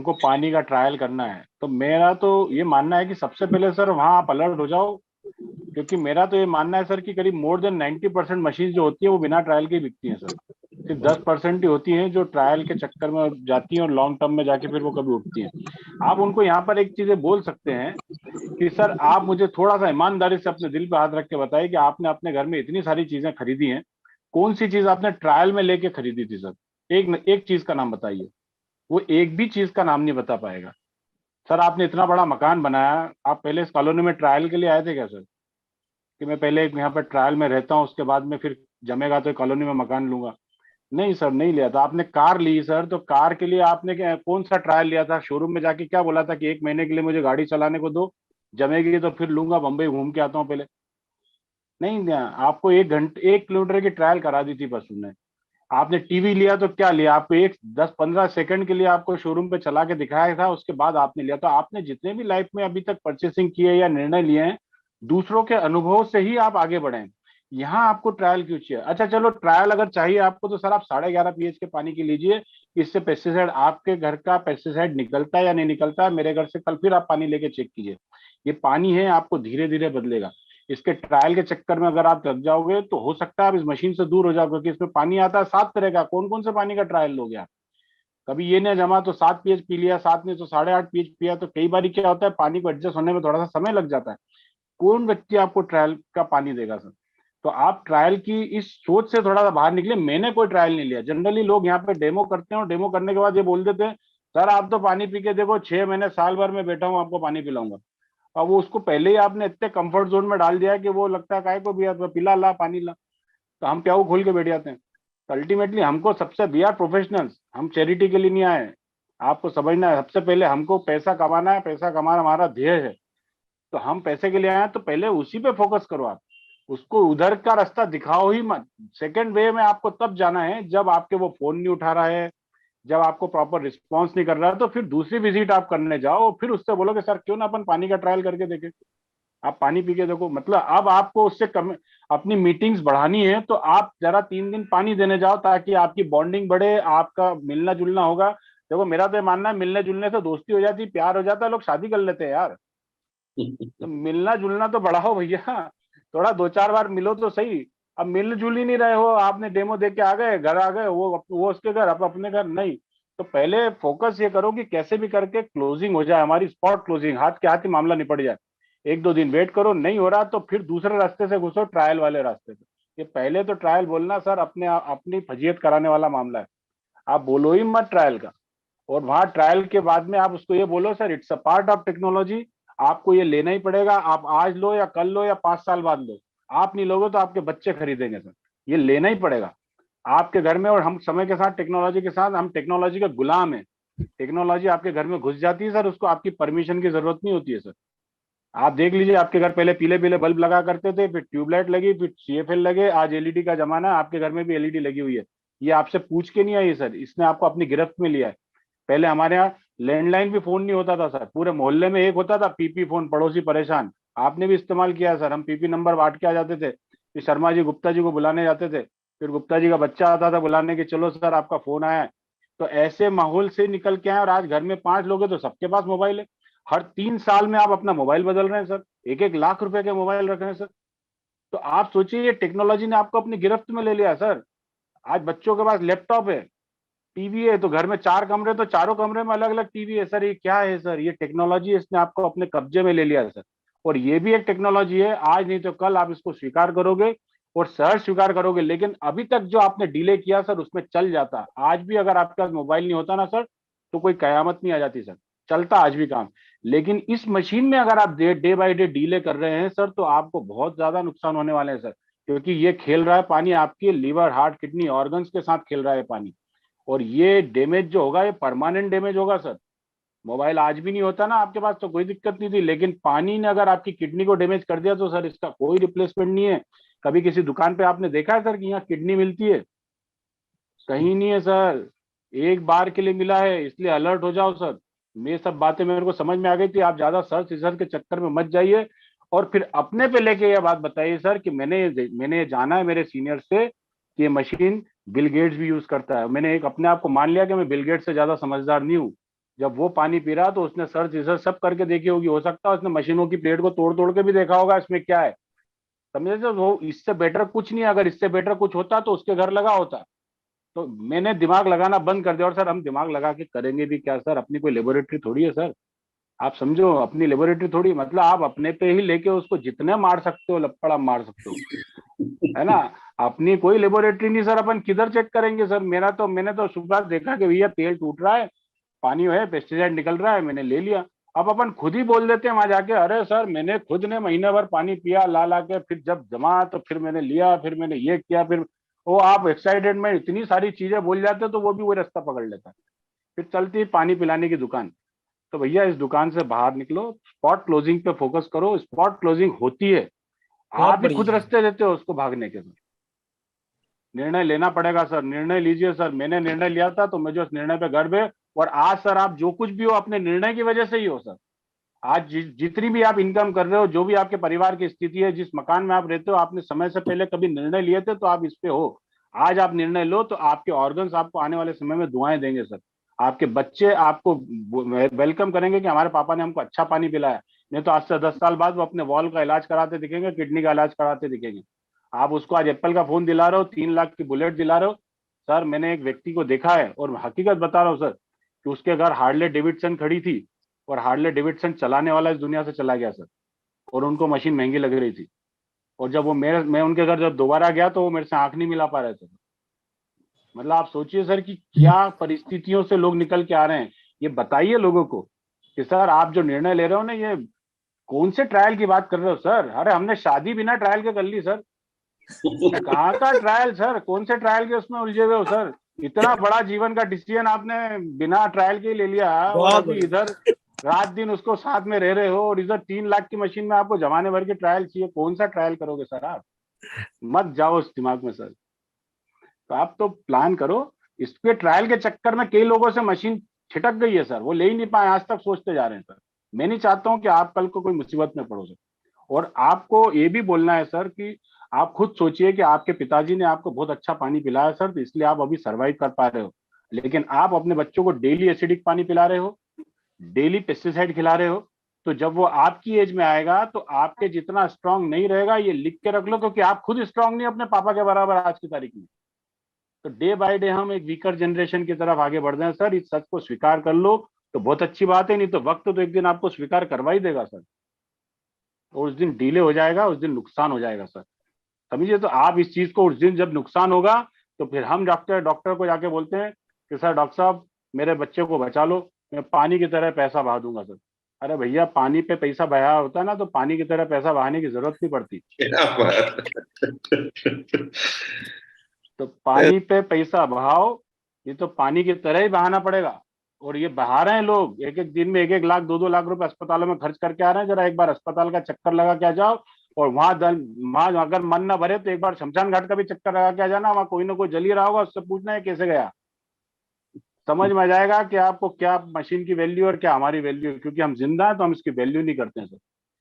हमको पानी का ट्रायल करना है, तो मेरा तो ये मानना है कि सबसे पहले सर वहाँ आप अलर्ट हो जाओ। क्योंकि मेरा तो ये मानना है सर कि करीब मोर देन 90% मशीन जो होती है वो बिना ट्रायल के ही बिकती है सर। सिर्फ 10% ही होती हैं जो ट्रायल के चक्कर में जाती हैं और लॉन्ग टर्म में जाके फिर वो कभी उठती हैं। आप उनको यहाँ पर एक चीजें बोल सकते हैं कि सर आप मुझे थोड़ा सा ईमानदारी से अपने दिल पे हाथ रख के बताइए कि आपने अपने घर में इतनी सारी चीजें खरीदी हैं, कौन सी चीज आपने ट्रायल में लेके खरीदी थी सर। एक चीज का नाम बताइए। वो एक भी चीज का नाम नहीं बता पाएगा। सर आपने इतना बड़ा मकान बनाया, आप पहले इस कॉलोनी में ट्रायल के लिए आए थे क्या सर? कि मैं पहले यहाँ पर ट्रायल में रहता हूँ, उसके बाद में फिर जमेगा तो कॉलोनी में मकान लूंगा? नहीं सर, नहीं लिया था। आपने कार ली सर, तो कार के लिए आपने कौन सा ट्रायल लिया था? शोरूम में जाके क्या बोला था कि 1 महीने के लिए मुझे गाड़ी चलाने को दो, जमेगी तो फिर लूंगा, बम्बई घूम के आता हूँ पहले? नहीं दिया आपको। 1 घंटे 1 किलोमीटर की ट्रायल करा दी थी बस उन्होंने। आपने टीवी लिया तो क्या लिया? आपको एक 10-15 सेकंड के लिए आपको शोरूम पे चला के दिखाया था, उसके बाद आपने लिया। तो आपने जितने भी लाइफ में अभी तक परचेसिंग किए या निर्णय लिए हैं, दूसरों के अनुभव से ही आप आगे बढ़े हैं। यहाँ आपको ट्रायल क्यों चाहिए? अच्छा चलो, ट्रायल अगर चाहिए आपको तो सर आप 11.5 pH के पानी की लीजिए। इससे पेस्टिसाइड, आपके घर का पेस्टिसाइड निकलता है या नहीं निकलता है, मेरे घर से कल फिर आप पानी लेके चेक कीजिए। ये पानी है, आपको धीरे धीरे बदलेगा। इसके ट्रायल के चक्कर में अगर आप लग जाओगे तो हो सकता है आप इस मशीन से दूर हो जाओ, क्योंकि इसमें पानी आता है 7 तरह का। कौन कौन से पानी का ट्रायल लोगे आप? कभी ये नहीं जमा तो 7 pH पी लिया, 7 नहीं तो 8.5 pH पिया, तो कई बार क्या होता है पानी को एडजस्ट होने में थोड़ा सा समय लग जाता है। कौन व्यक्ति आपको ट्रायल का पानी देगा सर? तो आप ट्रायल की इस सोच से थोड़ा सा बाहर निकले। मैंने कोई ट्रायल नहीं लिया। जनरली लोग यहाँ पे डेमो करते हैं और डेमो करने के बाद ये बोल देते हैं, सर आप तो पानी पी के देखो, 6 महीने साल भर में बैठा हूँ आपको पानी पिलाऊंगा। और वो उसको पहले ही आपने इतने कंफर्ट जोन में डाल दिया है कि वो लगता है काय को भी तो पिला ला पानी ला, तो हम प्याऊ खोल के बैठ जाते हैं। तो अल्टीमेटली हमको सबसे, वी आर प्रोफेशनल्स, हम चैरिटी के लिए नहीं आए हैं। आपको समझना है, सबसे पहले हमको पैसा कमाना है, पैसा कमाना हमारा ध्येय है। तो हम पैसे के लिए आए हैं, तो पहले उसी पे फोकस करो आप। उसको उधर का रास्ता दिखाओ ही मत। सेकंड वे में आपको तब जाना है जब आपके वो फोन नहीं उठा रहा है, जब आपको प्रॉपर रिस्पॉन्स नहीं कर रहा है, तो फिर दूसरी विजिट आप करने जाओ और फिर उससे बोलो कि सर क्यों ना अपन पानी का ट्रायल करके देखें। आप पानी पी के देखो। मतलब अब आपको उससे कम अपनी मीटिंग्स बढ़ानी है तो आप जरा 3 दिन पानी देने जाओ, ताकि आपकी बॉन्डिंग बढ़े, आपका मिलना जुलना होगा। देखो मेरा तो ये मानना है, मिलने जुलने से दोस्ती हो जाती, प्यार हो जाता है, लोग शादी कर लेते हैं यार। तो मिलना जुलना तो बढ़ाओ भैया। थोड़ा 2-4 बार मिलो तो सही। अब मिल जुल ही नहीं रहे हो, आपने डेमो देख के आ गए, घर आ गए, वो उसके घर, आप अपने घर नहीं। तो पहले फोकस ये करो कि कैसे भी करके क्लोजिंग हो जाए, हमारी स्पॉट क्लोजिंग, हाथ के हाथ ही मामला निपट जाए। 1-2 दिन वेट करो, नहीं हो रहा तो फिर दूसरे रास्ते से घुसो, ट्रायल वाले रास्ते से। ये पहले तो ट्रायल बोलना सर अपने अपनी फजीयत कराने वाला मामला है। आप बोलो ही मत ट्रायल का। और वहां ट्रायल के बाद में आप उसको ये बोलो, sir it's a part of technology, आपको ये लेना ही पड़ेगा। आप आज लो या कल लो या 5 साल बाद लो, आप नहीं लोगे तो आपके बच्चे खरीदेंगे सर। ये लेना ही पड़ेगा आपके घर में। और हम समय के साथ, टेक्नोलॉजी के साथ, हम टेक्नोलॉजी के गुलाम है। टेक्नोलॉजी आपके घर में घुस जाती है सर, उसको आपकी परमिशन की जरूरत नहीं होती है सर। आप देख लीजिए, आपके घर पहले पीले पीले बल्ब लगा करते थे, फिर ट्यूबलाइट लगी, फिर सीएफएल लगे, आज एलईडी का जमाना है, आपके घर में भी एलईडी लगी हुई है। ये आपसे पूछ के नहीं आई सर, इसने आपको अपनी गिरफ्त में लिया है। पहले हमारे यहाँ लैंडलाइन भी फोन नहीं होता था सर, पूरे मोहल्ले में एक होता था पीपी फोन, पड़ोसी परेशान। आपने भी इस्तेमाल किया है सर। हम पीपी नंबर बांट के आ जाते थे, फिर शर्मा जी गुप्ता जी को बुलाने जाते थे, फिर गुप्ता जी का बच्चा आता था बुलाने के, चलो सर आपका फोन आया है। तो ऐसे माहौल से निकल के आए, और आज घर में 5 लोग हैं तो सबके पास मोबाइल है। हर 3 साल में आप अपना मोबाइल बदल रहे हैं सर, 1-1 लाख रुपए के मोबाइल रख रहे हैं सर। तो आप सोचिए, ये टेक्नोलॉजी ने आपको अपनी गिरफ्त में ले लिया सर। आज बच्चों के पास लैपटॉप है, टीवी है, तो घर में 4 कमरे, तो चारों कमरे में अलग अलग टीवी है सर। ये क्या है सर? ये टेक्नोलॉजी, इसने आपको अपने कब्जे में ले लिया है सर। और ये भी एक टेक्नोलॉजी है, आज नहीं तो कल आप इसको स्वीकार करोगे और सहज स्वीकार करोगे। लेकिन अभी तक जो आपने डिले किया सर, उसमें चल जाता। आज भी अगर आपके पास मोबाइल नहीं होता ना सर, तो कोई कयामत नहीं आ जाती सर, चलता आज भी काम। लेकिन इस मशीन में अगर आप डे बाय डे डिले कर रहे हैं सर, तो आपको बहुत ज्यादा नुकसान होने वाले हैं सर। क्योंकि ये खेल रहा है पानी आपके लीवर, हार्ट, किडनी, ऑर्गन्स के साथ खेल रहा है पानी। और ये डैमेज जो होगा, ये परमानेंट डैमेज होगा सर। मोबाइल आज भी नहीं होता ना आपके पास तो कोई दिक्कत नहीं थी, लेकिन पानी ने अगर आपकी किडनी को डैमेज कर दिया तो सर इसका कोई रिप्लेसमेंट नहीं है। कभी किसी दुकान पे आपने देखा है सर कि यहाँ किडनी मिलती है? कहीं नहीं है सर। एक बार के लिए मिला है, इसलिए अलर्ट हो जाओ सर। ये सब बातें मेरे को समझ में आ गई थी। आप ज्यादा सर्च रिसर्च के चक्कर में मत जाइए, और फिर अपने पे लेके यह बात बताइए सर कि मैंने ये जाना है मेरे सीनियर से कि ये मशीन बिल गेट्स भी यूज करता है। मैंने एक अपने आप को मान लिया कि मैं बिल गेट्स से ज्यादा समझदार नहीं हूँ। जब वो पानी पी रहा तो उसने सर्च रिसर्च सब करके देखी होगी, हो सकता है उसने मशीनों की प्लेट को तोड़ तोड़ के भी देखा होगा इसमें क्या है। समझे? तो वो इससे बेटर कुछ नहीं है, अगर इससे बेटर कुछ होता तो उसके घर लगा होता। तो मैंने दिमाग लगाना बंद कर दिया। और सर हम दिमाग लगा के करेंगे भी क्या सर, अपनी कोई लेबोरेटरी थोड़ी है सर। आप समझो, अपनी लेबोरेटरी थोड़ी, मतलब आप अपने पे ही लेके उसको जितने मार सकते हो लपड़ आप मार सकते हो, है ना। अपनी कोई लेबोरेटरी नहीं सर, अपन किधर चेक करेंगे सर। मेरा तो मैंने तो सुबह देखा कि भैया तेल टूट रहा है, पानी है, पेस्टिसाइड निकल रहा है, मैंने ले लिया। अब अपन खुद ही बोल देते हैं वहां जाके, अरे सर मैंने खुद ने महीने भर पानी पिया ला ला के, फिर जब जमा तो फिर मैंने लिया, फिर मैंने ये किया, फिर वो आप एक्साइटेड में इतनी सारी चीजें बोल जाते तो वो भी वही रास्ता पकड़ लेता है। फिर चलती है पानी पिलाने की दुकान। तो भैया इस दुकान से बाहर निकलो, स्पॉट क्लोजिंग पे फोकस करो। स्पॉट क्लोजिंग होती है, बहुत आप ही खुद बढ़िया। रास्ते देते हो उसको भागने के। निर्णय लेना पड़ेगा सर, निर्णय लीजिए सर। मैंने निर्णय लिया था तो मुझे उस निर्णय पे गर्व है। और आज सर आप जो कुछ भी हो अपने निर्णय की वजह से ही हो सर। आज जितनी भी आप इनकम कर रहे हो, जो भी आपके परिवार की स्थिति है, जिस मकान में आप रहते हो, आपने समय से पहले कभी निर्णय लिए थे तो आप इस पे हो। आज आप निर्णय लो तो आपके ऑर्गन्स आपको आने वाले समय में दुआएं देंगे सर। आपके बच्चे आपको वेलकम करेंगे कि हमारे पापा ने हमको अच्छा पानी पिलाया। नहीं तो आज से 10 साल बाद वो अपने वॉल का इलाज कराते दिखेंगे, किडनी का इलाज कराते दिखेंगे। आप उसको आज एप्पल का फोन दिला रहे हो, 3 लाख की बुलेट दिला रहे हो। सर मैंने एक व्यक्ति को देखा है और हकीकत बता रहा हूँ सर, कि उसके घर हार्ले डेविडसन खड़ी थी, और हार्ले डेविडसन चलाने वाला इस दुनिया से चला गया सर। और उनको मशीन महंगी लग रही थी। और जब वो मैं उनके घर जब दोबारा गया तो वो मेरे से आंख नहीं मिला पा रहे थे। मतलब आप सोचिए सर कि क्या परिस्थितियों से लोग निकल के आ रहे हैं। ये बताइए लोगों को कि सर आप जो निर्णय ले रहे हो ना, ये कौन से ट्रायल की बात कर रहे हो सर। अरे हमने शादी बिना ट्रायल के कर ली सर। कहाँ का ट्रायल सर, कौन से ट्रायल के उसमें उलझे हुए हो सर। इतना बड़ा जीवन का डिसीजन आपने बिना ट्रायल के ही ले लिया, और बहुत अभी बढ़िया। इधर रात दिन उसको साथ में रह रहे हो, और इधर 3 लाख की मशीन में आपको जमाने भर के ट्रायल चाहिए। कौन सा ट्रायल करोगे सर आप। मत जाओ उस दिमाग में सर। तो आप तो प्लान करो। इसके ट्रायल के चक्कर में कई लोगों से मशीन छिटक गई है सर, वो ले ही नहीं पाए, आज तक सोचते जा रहे हैं सर। मैं नहीं चाहता हूं कि आप कल को कोई मुसीबत में पड़ो सर। और आपको ये भी बोलना है सर कि आप खुद सोचिए कि आपके पिताजी ने आपको बहुत अच्छा पानी पिलाया सर, तो इसलिए आप अभी सरवाइव कर पा रहे हो। लेकिन आप अपने बच्चों को डेली एसिडिक पानी पिला रहे हो, डेली पेस्टिसाइड खिला रहे हो। तो जब वो आपकी एज में आएगा तो आपके जितना स्ट्रांग नहीं रहेगा, ये लिख के रख लो, क्योंकि आप खुद स्ट्रांग नहीं अपने पापा के बराबर आज की तारीख में। तो डे बाय डे हम एक वीकर जनरेशन की तरफ आगे बढ़ रहे हैं सर। इस सच को स्वीकार कर लो तो बहुत अच्छी बात है, नहीं तो वक्त तो एक दिन आपको स्वीकार करवा ही देगा सर। और उस दिन डिले हो जाएगा, उस दिन नुकसान हो जाएगा सर। समझिए, तो आप इस चीज को, उस दिन जब नुकसान होगा तो फिर हम डॉक्टर डॉक्टर को जाके बोलते हैं कि सर डॉक्टर साहब मेरे बच्चे को बचा लो, मैं पानी की तरह पैसा बहा दूंगा सर। अरे भैया, पानी पे पैसा बहाया होता है ना तो पानी की तरह पैसा बहाने की जरूरत नहीं पड़ती। क्या बात। तो पानी पे पैसा बहाओ, ये तो पानी की तरह ही बहाना पड़ेगा। और ये बहा रहे हैं लोग, एक एक दिन में 1-1 लाख 2-2 लाख रुपए अस्पतालों में खर्च करके आ रहे हैं। जरा एक बार अस्पताल का चक्कर लगा के आ जाओ। और वहां अगर मन ना भरे तो एक बार शमशान घाट का भी चक्कर लगा के आ जाना, वहां कोई ना कोई जल ही रहा होगा, उससे पूछना है कैसे गया। समझ में आ जाएगा कि आपको क्या मशीन की वैल्यू और क्या हमारी वैल्यू है। क्योंकि हम जिंदा है तो हम इसकी वैल्यू नहीं करते हैं सर।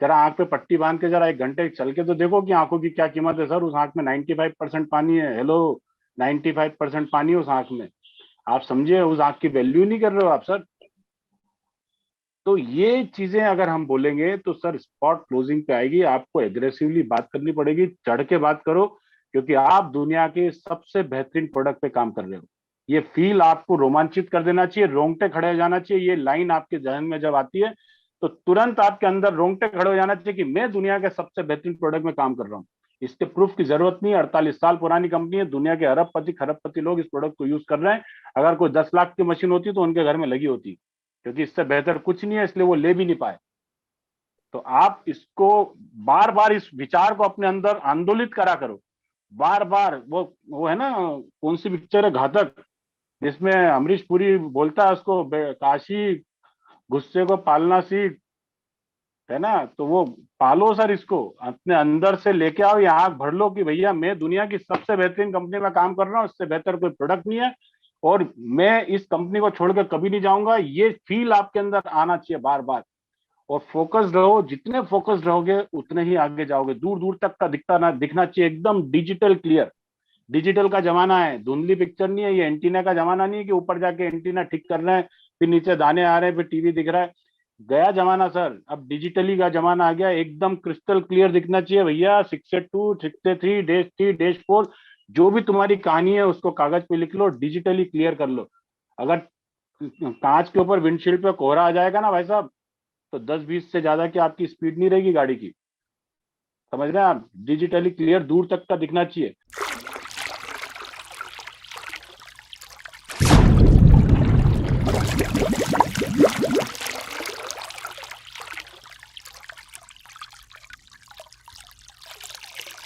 जरा आंख पे पट्टी बांध के जरा 1 घंटे चल के तो देखो कि आंखों की क्या कीमत है सर। उस आंख में 95% पानी है। हेलो, 95% पानी है उस आंख में। आप समझिए, उस आंख की वैल्यू नहीं कर रहे हो आप सर। तो ये चीजें अगर हम बोलेंगे तो सर स्पॉट क्लोजिंग पे आएगी। आपको एग्रेसिवली बात करनी पड़ेगी, चढ़ के बात करो, क्योंकि आप दुनिया के सबसे बेहतरीन प्रोडक्ट पे काम कर रहे हो। ये फील आपको रोमांचित कर देना चाहिए, रोंगटे खड़े हो जाना चाहिए। ये लाइन आपके जहन में जब आती है तो तुरंत आपके अंदर रोंगटे खड़े हो जाना चाहिए कि मैं दुनिया के सबसे बेहतरीन प्रोडक्ट में काम कर रहा हूँ। इसके प्रूफ की जरूरत नहीं है। 48 साल पुरानी कंपनी है, दुनिया के अरबपति खरबपति लोग इस प्रोडक्ट को यूज कर रहे हैं। अगर कोई 10 लाख की मशीन होती तो उनके घर में लगी होती, क्योंकि इससे बेहतर कुछ नहीं है, इसलिए वो ले भी नहीं पाए। तो आप इसको बार बार इस विचार को अपने अंदर आंदोलित करा करो। बार बार वो है ना, कौन सी पिक्चर है घातक, जिसमें अमरीश पुरी बोलता है उसको, काशी गुस्से को पालना सीख, है ना। तो वो पालो सर, इसको अपने अंदर से लेके आओ, ये आंख भर लो कि भैया मैं दुनिया की सबसे बेहतरीन कंपनी में काम कर रहा हूँ, इससे बेहतर कोई प्रोडक्ट नहीं है। और मैं इस कंपनी को छोड़कर कभी नहीं जाऊंगा। ये फील आपके अंदर आना चाहिए बार बार। और फोकस्ड रहो, जितने फोकस्ड रहोगे उतने ही आगे जाओगे। दूर दूर तक का दिखता ना दिखना चाहिए, एकदम डिजिटल क्लियर। डिजिटल का जमाना है, धुंधली पिक्चर नहीं है ये। एंटीना का जमाना नहीं है कि ऊपर जाके एंटीना ठीक कर रहे हैं, फिर नीचे दाने आ रहे हैं, फिर टीवी दिख रहा है। गया जमाना सर, अब डिजिटली का जमाना आ गया, एकदम क्रिस्टल क्लियर दिखना चाहिए भैया। 6/2, 6/3, -3, -4, जो भी तुम्हारी कहानी है उसको कागज पे लिख लो, डिजिटली क्लियर कर लो। अगर कांच के ऊपर विंडशील्ड पे कोहरा आ जाएगा ना भाई साहब, तो 10-20 से ज्यादा की आपकी स्पीड नहीं रहेगी गाड़ी की। समझ रहे हैं आप? डिजिटली क्लियर दूर तक का दिखना चाहिए।